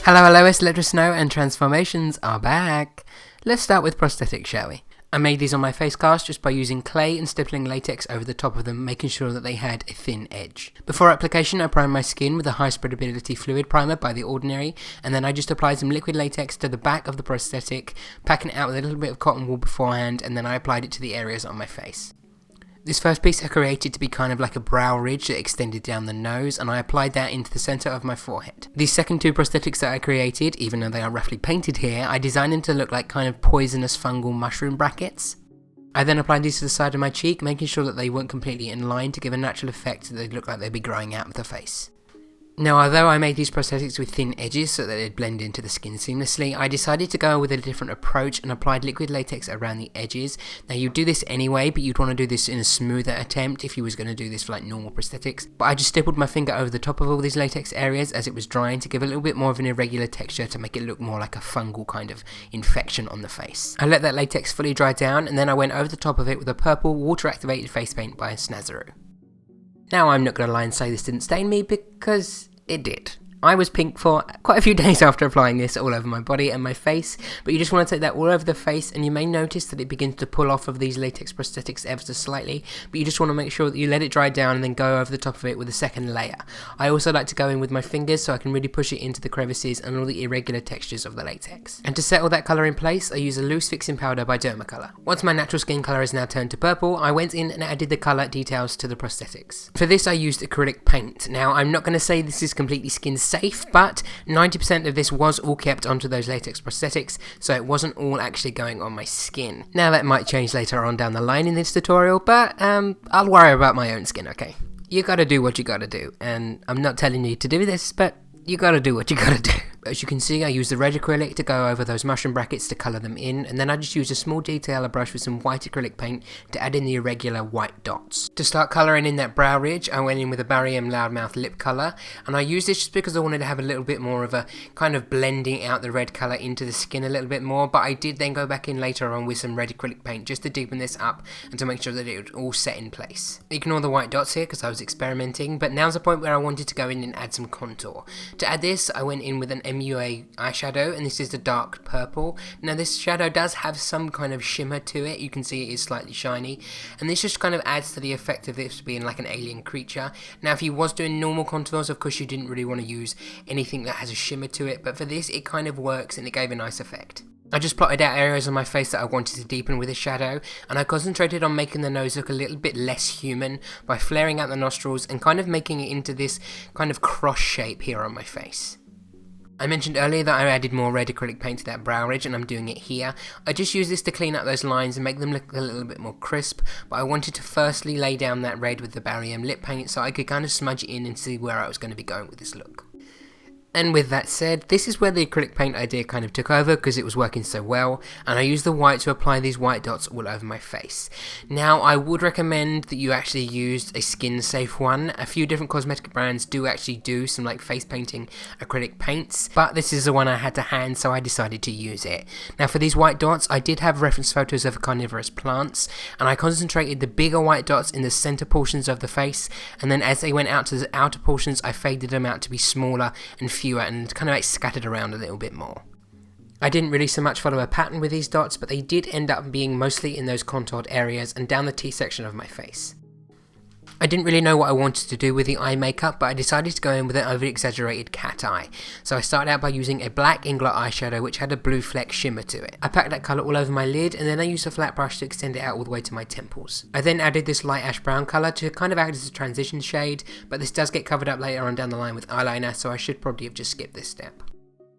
Hello, it's Let Us Know, and transformations are back. Let's start with prosthetics, shall we? I made these on my face cast just by using clay and stippling latex over the top of them, making sure that they had a thin edge. Before application, I primed my skin with a high spreadability fluid primer by The Ordinary, and then I just applied some liquid latex to the back of the prosthetic, packing it out with a little bit of cotton wool beforehand, and then I applied it to the areas on my face. This first piece I created to be kind of like a brow ridge that extended down the nose, and I applied that into the centre of my forehead. These second two prosthetics that I created, even though they are roughly painted here, I designed them to look like kind of poisonous fungal mushroom brackets. I then applied these to the side of my cheek, making sure that they weren't completely in line to give a natural effect that they'd look like they'd be growing out of the face. Now, although I made these prosthetics with thin edges so that they'd blend into the skin seamlessly, I decided to go with a different approach and applied liquid latex around the edges. Now, you'd do this anyway, but you'd want to do this in a smoother attempt if you was going to do this for like normal prosthetics. But I just stippled my finger over the top of all these latex areas as it was drying to give a little bit more of an irregular texture to make it look more like a fungal kind of infection on the face. I let that latex fully dry down, and then I went over the top of it with a purple water-activated face paint by Snazaroo. Now, I'm not going to lie and say this didn't stain me, because it did. I was pink for quite a few days after applying this all over my body and my face, but you just want to take that all over the face, and you may notice that it begins to pull off of these latex prosthetics ever so slightly, but you just want to make sure that you let it dry down and then go over the top of it with a second layer. I also like to go in with my fingers so I can really push it into the crevices and all the irregular textures of the latex. And to settle that colour in place, I use a loose fixing powder by Dermacolor. Once my natural skin colour is now turned to purple, I went in and added the colour details to the prosthetics. For this I used acrylic paint. Now, I'm not going to say this is completely skin safe, but 90% of this was all kept onto those latex prosthetics, so it wasn't all actually going on my skin. Now, that might change later on down the line in this tutorial, but I'll worry about my own skin, okay? You gotta do what you gotta do, and I'm not telling you to do this, but you gotta do what you gotta do. As you can see, I used the red acrylic to go over those mushroom brackets to colour them in, and then I just used a small detailer brush with some white acrylic paint to add in the irregular white dots. To start colouring in that brow ridge, I went in with a Barry M Loudmouth lip colour, and I used this just because I wanted to have a little bit more of a kind of blending out the red colour into the skin a little bit more, but I did then go back in later on with some red acrylic paint just to deepen this up and to make sure that it was all set in place. Ignore the white dots here because I was experimenting, but now's the point where I wanted to go in and add some contour. To add this, I went in with an MUA eyeshadow, and this is the dark purple. Now, this shadow does have some kind of shimmer to it. You can see it is slightly shiny, and this just kind of adds to the effect of this being like an alien creature. Now, if you was doing normal contours, of course you didn't really want to use anything that has a shimmer to it, but for this it kind of works and it gave a nice effect. I just plotted out areas on my face that I wanted to deepen with a shadow, and I concentrated on making the nose look a little bit less human by flaring out the nostrils and kind of making it into this kind of cross shape here on my face. I mentioned earlier that I added more red acrylic paint to that brow ridge, and I'm doing it here. I just use this to clean up those lines and make them look a little bit more crisp, but I wanted to firstly lay down that red with the Barry M lip paint so I could kind of smudge it in and see where I was going to be going with this look. And with that said, this is where the acrylic paint idea kind of took over because it was working so well, and I used the white to apply these white dots all over my face. Now, I would recommend that you actually use a skin safe one. A few different cosmetic brands do actually do some like face painting acrylic paints, but this is the one I had to hand, so I decided to use it. Now, for these white dots, I did have reference photos of carnivorous plants, and I concentrated the bigger white dots in the center portions of the face, and then as they went out to the outer portions, I faded them out to be smaller and fewer and kind of like scattered around a little bit more. I didn't really so much follow a pattern with these dots, but they did end up being mostly in those contoured areas and down the T-section of my face. I didn't really know what I wanted to do with the eye makeup, but I decided to go in with an over-exaggerated cat eye. So I started out by using a black Inglot eyeshadow which had a blue fleck shimmer to it. I packed that colour all over my lid, and then I used a flat brush to extend it out all the way to my temples. I then added this light ash brown colour to kind of act as a transition shade, but this does get covered up later on down the line with eyeliner, so I should probably have just skipped this step.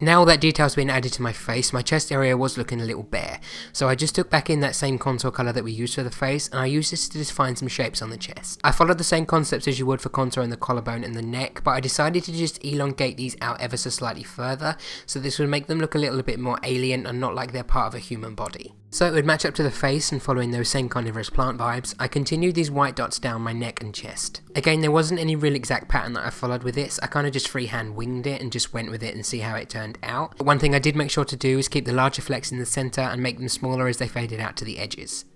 Now all that detail's been added to my face, my chest area was looking a little bare, so I just took back in that same contour colour that we used for the face, and I used this to define some shapes on the chest. I followed the same concepts as you would for contouring the collarbone and the neck, but I decided to just elongate these out ever so slightly further, so this would make them look a little bit more alien and not like they're part of a human body. So it would match up to the face, and following those same carnivorous plant vibes, I continued these white dots down my neck and chest. Again, there wasn't any real exact pattern that I followed with this, I kind of just freehand winged it and just went with it and see how it turned out. But one thing I did make sure to do is keep the larger flecks in the centre and make them smaller as they faded out to the edges.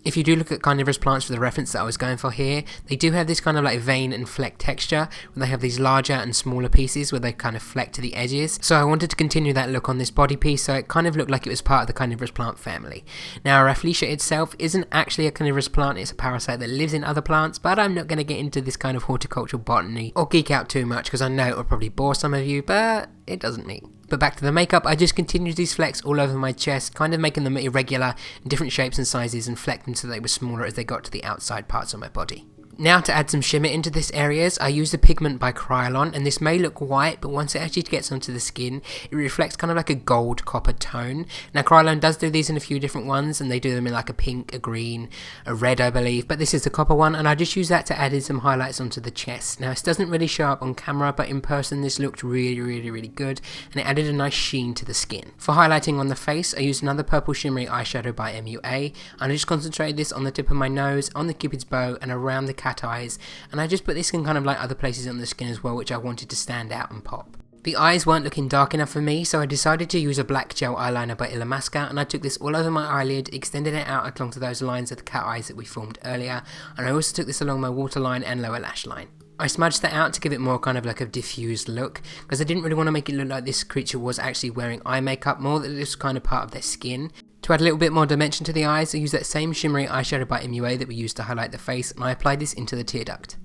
If you do look at carnivorous plants for the reference that I was going for here, they do have this kind of like vein and fleck texture, where they have these larger and smaller pieces where they kind of fleck to the edges. So I wanted to continue that look on this body piece, so it kind of looked like it was part of the carnivorous plant family. Now Rafflesia itself isn't actually a carnivorous plant, it's a parasite that lives in other plants, but I'm not going to get into this kind of horticultural botany or geek out too much because I know it will probably bore some of you, but it doesn't me. But back to the makeup, I just continued these flecks all over my chest, kind of making them irregular in different shapes and sizes and flecked them so they were smaller as they got to the outside parts of my body. Now to add some shimmer into these areas, I used a pigment by Kryolan, and this may look white, but once it actually gets onto the skin, it reflects kind of like a gold copper tone. Now Kryolan does do these in a few different ones, and they do them in like a pink, a green, a red I believe, but this is the copper one, and I just use that to add in some highlights onto the chest. Now this doesn't really show up on camera, but in person this looked really good, and it added a nice sheen to the skin. For highlighting on the face, I used another purple shimmery eyeshadow by MUA, and I just concentrated this on the tip of my nose, on the cupid's bow, and around the cat eyes, and I just put this in kind of like other places on the skin as well, which I wanted to stand out and pop. The eyes weren't looking dark enough for me, so I decided to use a black gel eyeliner by Illamasqua, and I took this all over my eyelid, extended it out along to those lines of the cat eyes that we formed earlier, and I also took this along my waterline and lower lash line. I smudged that out to give it more kind of like a diffused look, because I didn't really want to make it look like this creature was actually wearing eye makeup, more that it was kind of part of their skin. To add a little bit more dimension to the eyes, I used that same shimmery eyeshadow by MUA that we used to highlight the face, and I applied this into the tear duct.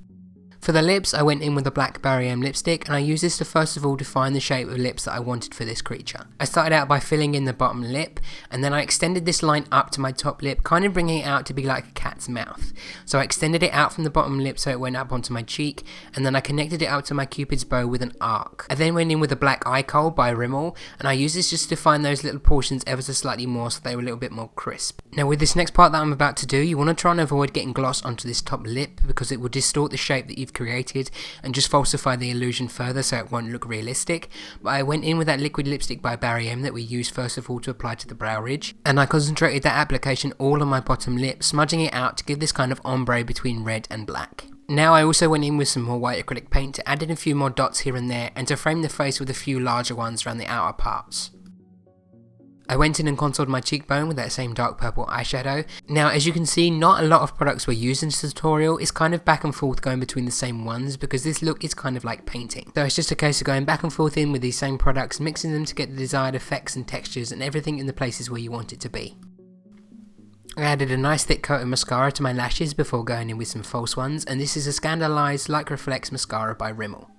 For the lips, I went in with a black Barry M lipstick, and I used this to first of all define the shape of lips that I wanted for this creature. I started out by filling in the bottom lip, and then I extended this line up to my top lip, kind of bringing it out to be like a cat's mouth. So I extended it out from the bottom lip so it went up onto my cheek, and then I connected it up to my cupid's bow with an arc. I then went in with a black eye kohl by Rimmel, and I used this just to define those little portions ever so slightly more so they were a little bit more crisp. Now with this next part that I'm about to do, you want to try and avoid getting gloss onto this top lip because it will distort the shape that you've created and just falsify the illusion further so it won't look realistic. But I went in with that liquid lipstick by Barry M that we used first of all to apply to the brow ridge, and I concentrated that application all on my bottom lip, smudging it out to give this kind of ombre between red and black. Now I also went in with some more white acrylic paint to add in a few more dots here and there and to frame the face with a few larger ones around the outer parts. I went in and contoured my cheekbone with that same dark purple eyeshadow. Now as you can see, not a lot of products were used in this tutorial. It's kind of back and forth going between the same ones because this look is kind of like painting. So it's just a case of going back and forth in with these same products, mixing them to get the desired effects and textures and everything in the places where you want it to be. I added a nice thick coat of mascara to my lashes before going in with some false ones, and this is a Scandalized Lycra Flex mascara by Rimmel.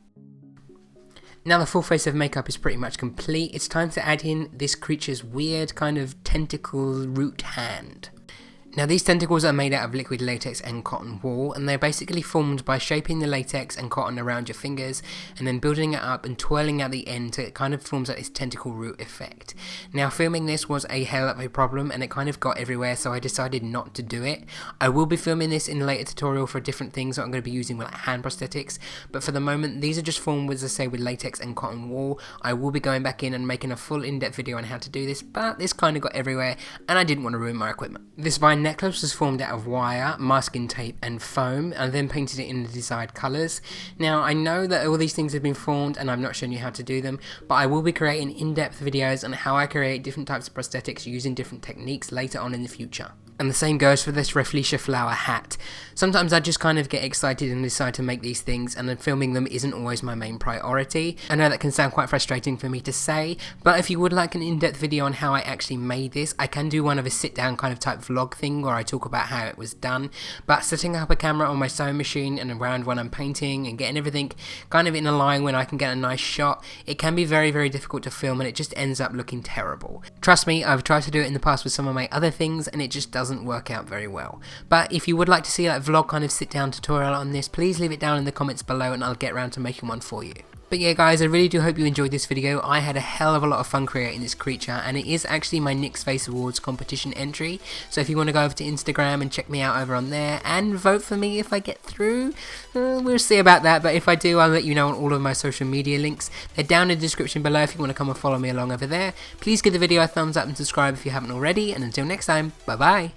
Now the full face of makeup is pretty much complete, it's time to add in this creature's weird kind of tentacle root hand. Now these tentacles are made out of liquid latex and cotton wool, and they're basically formed by shaping the latex and cotton around your fingers and then building it up and twirling at the end so it kind of forms like this tentacle root effect. Now filming this was a hell of a problem and it kind of got everywhere, so I decided not to do it. I will be filming this in a later tutorial for different things that I'm going to be using with like hand prosthetics, but for the moment these are just formed, as I say, with latex and cotton wool. I will be going back in and making a full in-depth video on how to do this, but this kind of got everywhere and I didn't want to ruin my equipment. This vine necklace was formed out of wire, masking tape and foam, and then painted it in the desired colours. Now I know that all these things have been formed and I've not shown you how to do them, but I will be creating in-depth videos on how I create different types of prosthetics using different techniques later on in the future. And the same goes for this Rafflesia flower hat. Sometimes I just kind of get excited and decide to make these things, and then filming them isn't always my main priority. I know that can sound quite frustrating for me to say, but if you would like an in-depth video on how I actually made this, I can do one of a sit-down kind of type vlog thing where I talk about how it was done. But setting up a camera on my sewing machine and around when I'm painting and getting everything kind of in a line when I can get a nice shot, it can be very difficult to film and it just ends up looking terrible. Trust me, I've tried to do it in the past with some of my other things and it just doesn't work out very well. But if you would like to see that vlog kind of sit down tutorial on this, please leave it down in the comments below and I'll get around to making one for you. But yeah guys, I really do hope you enjoyed this video. I had a hell of a lot of fun creating this creature, and it is actually my Nick's Face Awards competition entry, so if you want to go over to Instagram and check me out over on there and vote for me if I get through, we'll see about that, but if I do I'll let you know on all of my social media links. They're down in the description below if you want to come and follow me along over there. Please give the video a thumbs up and subscribe if you haven't already, and until next time, bye bye.